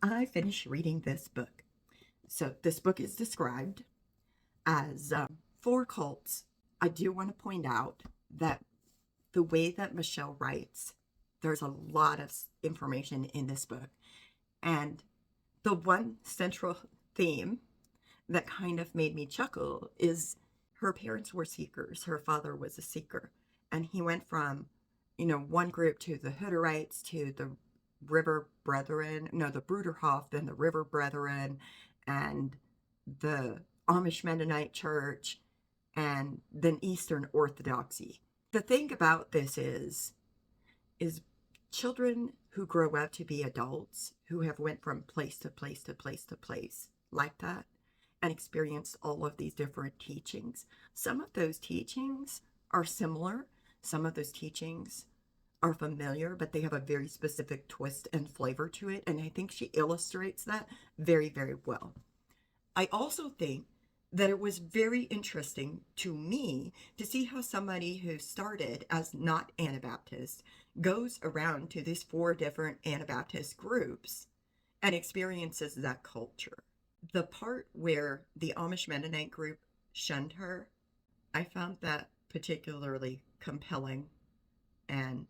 I finished reading this book. So this book is described as four cults. I do want to point out that the way that Michelle writes, there's a lot of information in this book. And the one central theme that kind of made me chuckle is her parents were seekers. Her father was a seeker. And he went from, one group to the Hutterites to the River Brethren, no, the bruderhof, then the River Brethren, and the Amish Mennonite Church, and then Eastern Orthodoxy. The thing about this is children who grow up to be adults who have went from place to place to place to place like that and experienced all of these different teachings. Some of those teachings are similar. Some of those teachings are familiar, but they have a very specific twist and flavor to it. And I think she illustrates that very, very well. I also think that it was very interesting to me to see how somebody who started as not Anabaptist goes around to these four different Anabaptist groups and experiences that culture. The part where the Amish Mennonite group shunned her, I found that particularly compelling, and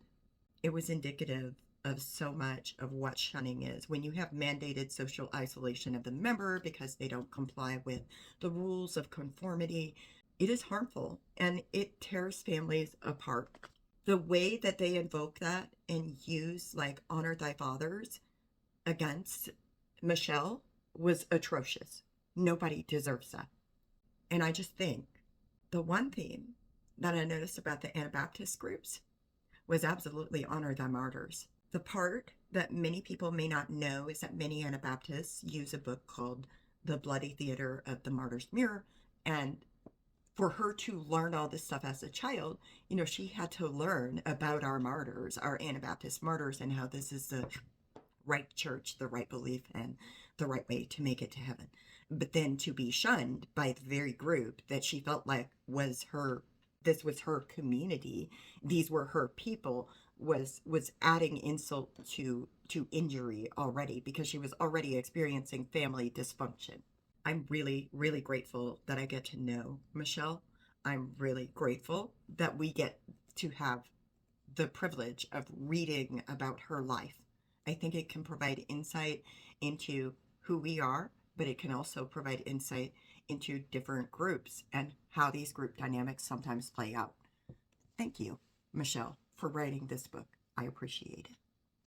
it was indicative of so much of what shunning is. When you have mandated social isolation of the member because they don't comply with the rules of conformity, it is harmful and it tears families apart. The way that they invoke that and use like honor thy fathers against Michelle was atrocious. Nobody deserves that. And I just think the one theme that I noticed about the Anabaptist groups was absolutely honor thy martyrs. The part that many people may not know is that many Anabaptists use a book called The Bloody Theater of the Martyr's Mirror. And for her to learn all this stuff as a child, she had to learn about our martyrs, our Anabaptist martyrs, and how this is the right church, the right belief, and the right way to make it to heaven. But then to be shunned by the very group that she felt like was her, this was her community, these were her people, was adding insult to injury already, because she was already experiencing family dysfunction. I'm really, really grateful that I get to know Michelle. I'm really grateful that we get to have the privilege of reading about her life. I think it can provide insight into who we are, but it can also provide insight into different groups and how these group dynamics sometimes play out. Thank you, Michelle, for writing this book. I appreciate it.